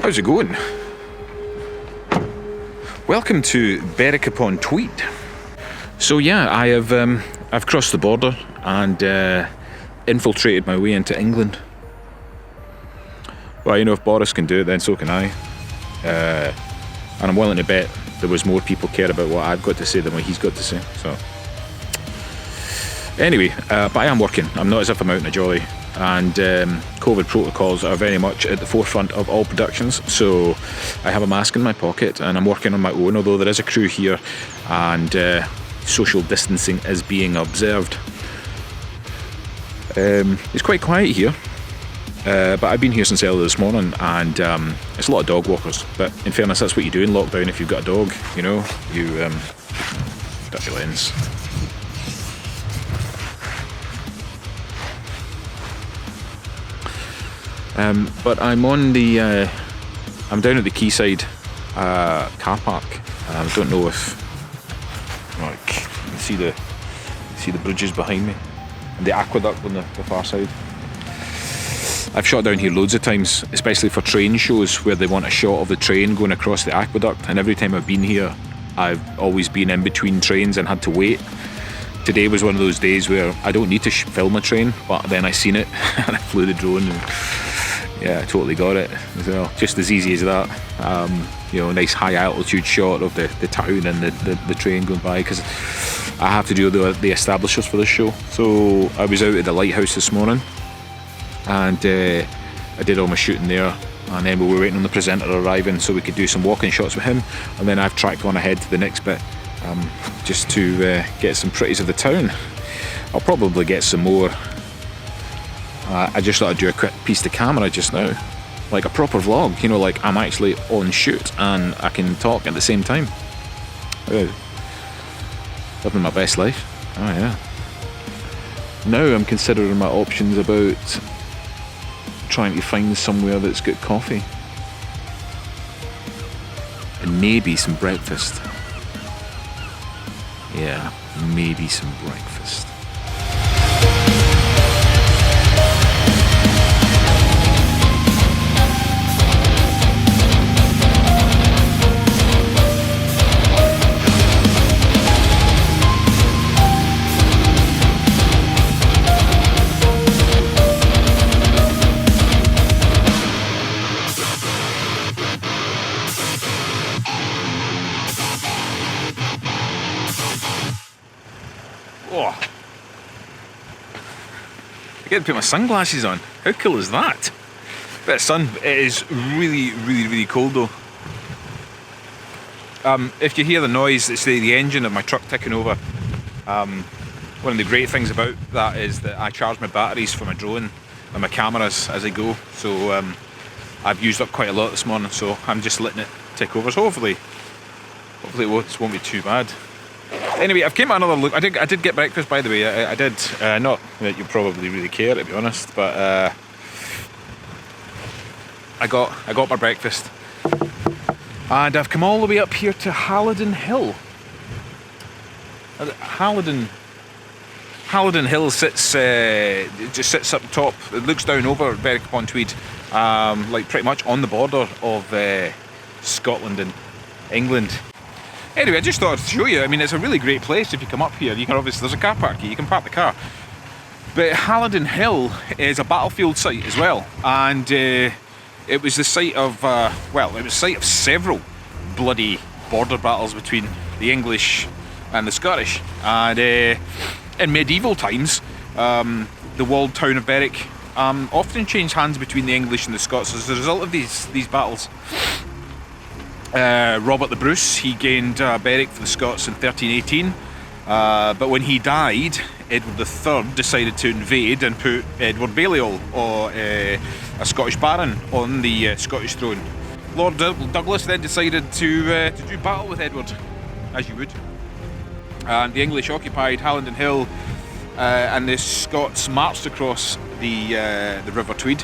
How's it going? Welcome to Berwick Upon Tweed. So yeah, I've crossed the border and infiltrated my way into England. Well, you know, if Boris can do it, then so can I. And I'm willing to bet there was more people care about what I've got to say than what he's got to say. So anyway, but I am working. I'm not as if I'm out in a jolly. And COVID protocols are very much at the forefront of all productions, so I have a mask in my pocket and I'm working on my own, although there is a crew here and social distancing is being observed. It's quite quiet here, but I've been here since early this morning, and it's a lot of dog walkers, but in fairness, that's what you do in lockdown if you've got a dog, you know, you dirty lens. But I'm on the, I'm down at the quayside car park. I don't know if, like, you can see the bridges behind me, and the aqueduct on the far side. I've shot down here loads of times, especially for train shows where they want a shot of the train going across the aqueduct, and every time I've been here, I've always been in between trains and had to wait. Today was one of those days where I don't need to film a train, but then I seen it and I flew the drone and yeah, I totally got it as well. Just as easy as that. You know, a nice high altitude shot of the town and the train going by, because I have to do the establishers for this show. So I was out at the lighthouse this morning and I did all my shooting there, and then we were waiting on the presenter arriving so we could do some walking shots with him, and then I've tracked on ahead to the next bit just to get some pretties of the town. I'll probably get some more. I just thought I'd do a quick piece to camera just now, like a proper vlog, you know, like I'm actually on shoot and I can talk at the same time. Oh, living my best life. Oh yeah. Now I'm considering my options about trying to find somewhere that's got coffee and maybe some breakfast. Yeah, maybe some breakfast. Oh, I get to put my sunglasses on. How cool is that? Bit of sun. It is really cold though. If you hear the noise, it's the engine of my truck ticking over. One of the great things about that is that I charge my batteries for my drone and my cameras as I go. So I've used up quite a lot this morning, so I'm just letting it tick over. So hopefully it won't be too bad. Anyway, I've came at another look. I did get breakfast, by the way. I did. Not that you probably really care, to be honest, but I got my breakfast, and I've come all the way up here to Halidon Hill. Halidon Hill just sits up top. It looks down over Berwick Upon Tweed, like pretty much on the border of Scotland and England. Anyway, I just thought I'd show you. I mean, it's a really great place if you come up here. You can obviously, there's a car park here, you can park the car. But Halidon Hill is a battlefield site as well, and it was the site of, well, it was the site of several bloody border battles between the English and the Scottish. And in medieval times, the walled town of Berwick often changed hands between the English and the Scots as a result of these battles. Robert the Bruce, he gained Berwick for the Scots in 1318, but when he died, Edward III decided to invade and put Edward Balliol, or a Scottish baron, on the Scottish throne. Lord Douglas then decided to do battle with Edward, as you would, and the English occupied Halidon Hill, and the Scots marched across the River Tweed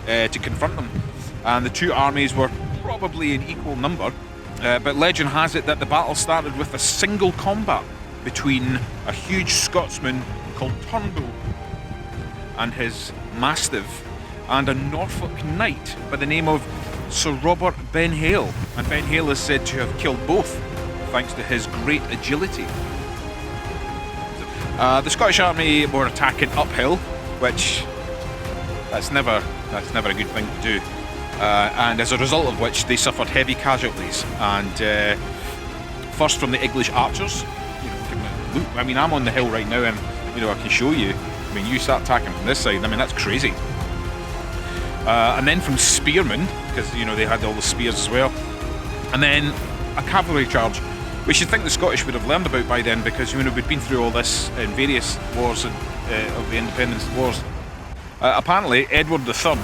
to confront them, and the two armies were probably in equal number, but legend has it that the battle started with a single combat between a huge Scotsman called Turnbull and his mastiff, and a Norfolk knight by the name of Sir Robert Ben Hale, and Ben Hale is said to have killed both thanks to his great agility. The Scottish Army were attacking uphill, which that's never a good thing to do, and as a result of which they suffered heavy casualties. And first from the English archers. Look, I mean, I'm on the hill right now, and I can show you. I mean, you start attacking from this side. I mean, that's crazy. And then from spearmen, because they had all the spears as well, and then a cavalry charge. We should think the Scottish would have learned about by then, because we'd been through all this in various wars of the independence wars. Apparently, Edward III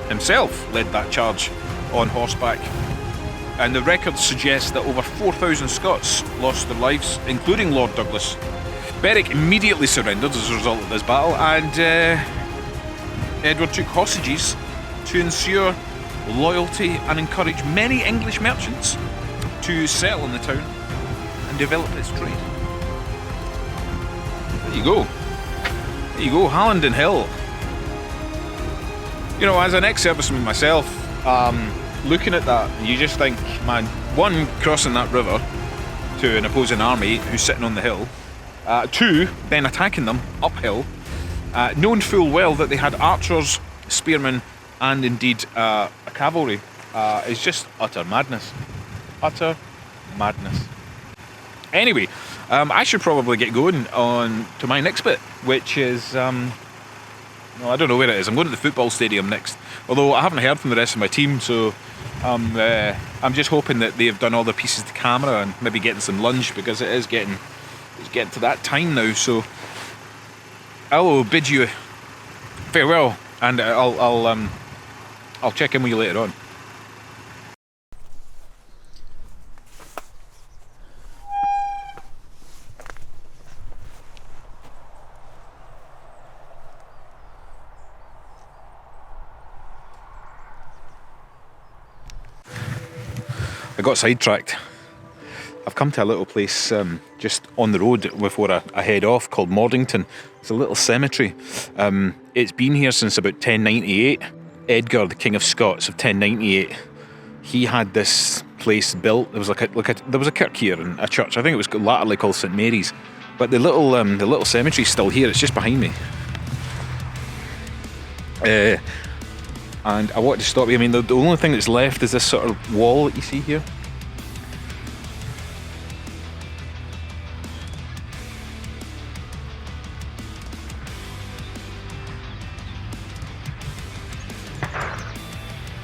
himself led that charge on horseback, and the records suggest that over 4,000 Scots lost their lives, including Lord Douglas. Berwick immediately surrendered as a result of this battle, and Edward took hostages to ensure loyalty and encourage many English merchants to settle in the town and develop its trade. There you go. There you go, Hallandon Hill. As an ex-serviceman myself, looking at that, you just think, man, one, crossing that river to an opposing army who's sitting on the hill, two, then attacking them uphill, knowing full well that they had archers, spearmen, and indeed a cavalry, is just utter madness. Utter madness. Anyway, I should probably get going on to my next bit, which is, I don't know where it is. I'm going to the football stadium next, although I haven't heard from the rest of my team, so I'm just hoping that they've done all their pieces to camera and maybe getting some lunch, because it's getting to that time now. So I will bid you farewell, and I'll check in with you later on. I got sidetracked. I've come to a little place just on the road before I head off called Mordington. It's a little cemetery. It's been here since about 1098. Edgar, the King of Scots of 1098, he had this place built. There was there was a kirk here and a church. I think it was latterly called St Mary's. But the little cemetery's still here. It's just behind me. And I wanted to stop you. I mean, the only thing that's left is this sort of wall that you see here.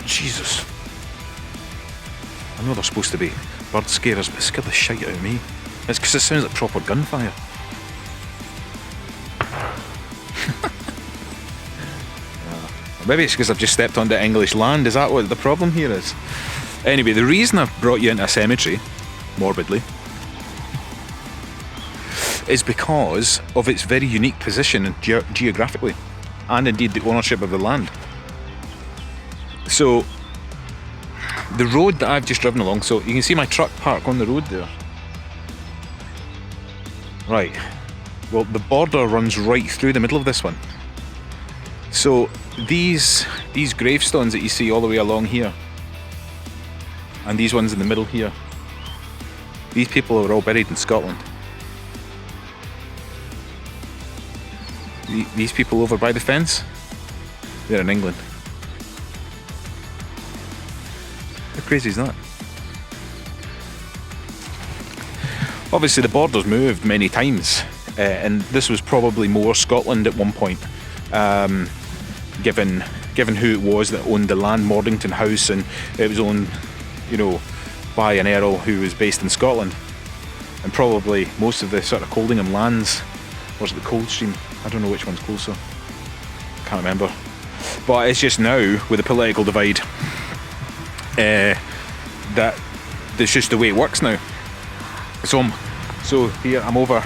Jesus. I know they're supposed to be bird scarers, but it scared the shite out of me. It's because it sounds like proper gunfire. Maybe it's because I've just stepped onto English land. Is that what the problem here is? Anyway, the reason I've brought you into a cemetery, morbidly, is because of its very unique position geographically, and indeed the ownership of the land. So, the road that I've just driven along, so you can see my truck park on the road there. Right, well, the border runs right through the middle of this one. So these gravestones that you see all the way along here, and these ones in the middle here, these people are all buried in Scotland. These people over by the fence, they're in England. How crazy is that? Obviously the border's moved many times, and this was probably more Scotland at one point. Given who it was that owned the land, Mordington House, and it was owned, by an earl who was based in Scotland, and probably most of the sort of Coldingham lands, or was it the Coldstream? I don't know which one's closer. Can't remember. But it's just now with the political divide that that's just the way it works now. So here I'm over.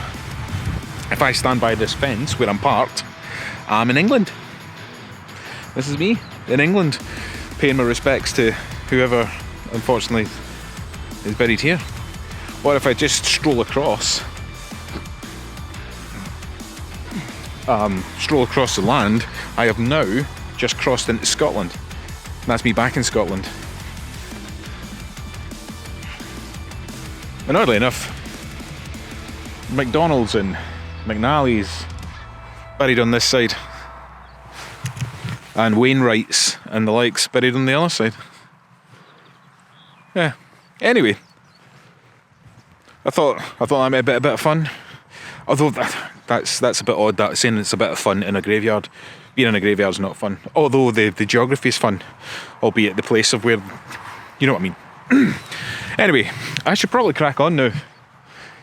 If I stand by this fence where I'm parked, I'm in England. This is me in England, paying my respects to whoever, unfortunately, is buried here. Or if I just stroll across the land, I have now just crossed into Scotland. That's me back in Scotland. And oddly enough, McDonald's and McNally's buried on this side, and Wainwright's and the likes buried on the other side. Yeah. Anyway, I thought that might be a bit of fun. Although that's a bit odd, that saying it's a bit of fun in a graveyard. Being in a graveyard's not fun. Although the geography is fun, albeit the place of where, you know what I mean. Anyway, I should probably crack on now.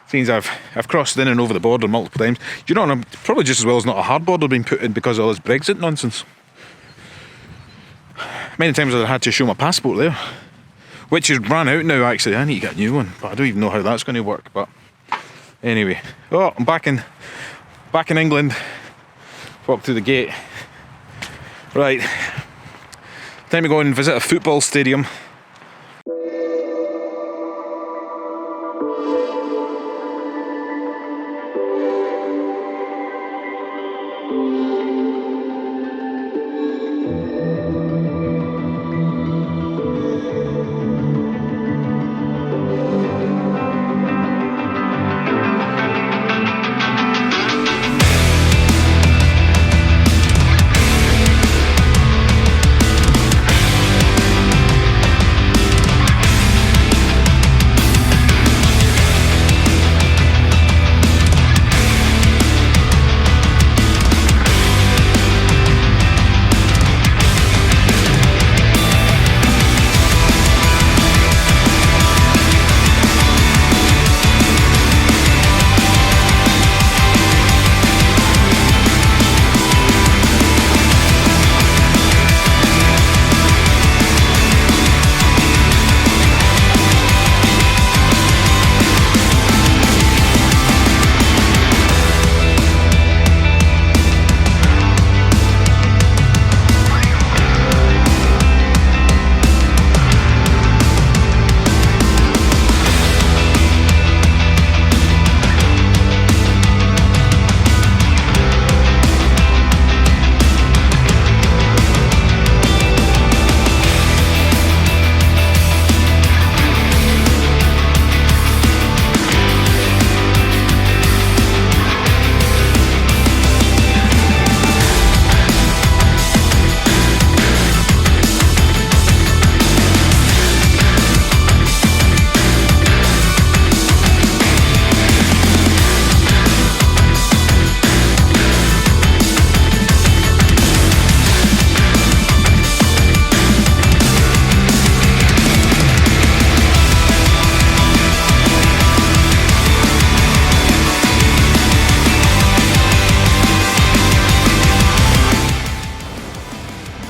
Seems I've crossed in and over the border multiple times. Do you know what? I'm probably just as well as not a hard border being put in because of all this Brexit nonsense. Many times I've had to show my passport there, which has ran out now. Actually, I need to get a new one, but I don't even know how that's going to work. But anyway, I'm back in England. Walk through the gate. Right, time to go and visit a football stadium.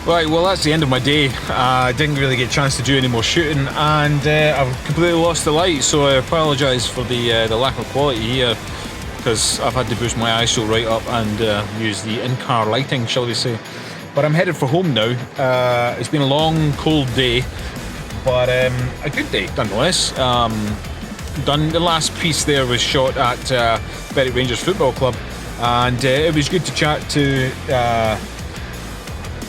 Right, well that's the end of my day. I didn't really get a chance to do any more shooting, and I've completely lost the light, so I apologise for the lack of quality here, because I've had to boost my ISO right up and use the in-car lighting, shall we say. But I'm headed for home now. It's been a long, cold day, but a good day nonetheless. Done the last piece there was shot at Berwick Rangers Football Club, and it was good to chat to.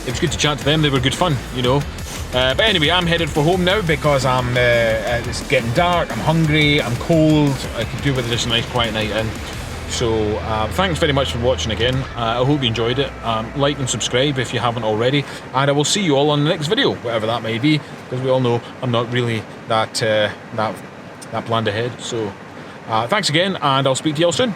It was good to chat to them. They were good fun, you know. But anyway, I'm headed for home now because it's getting dark, I'm hungry, I'm cold. I could do with just a nice quiet night in. So thanks very much for watching again. I hope you enjoyed it. Like and subscribe if you haven't already, and I will see you all on the next video, whatever that may be, because we all know I'm not really that planned ahead. So thanks again, and I'll speak to you all soon.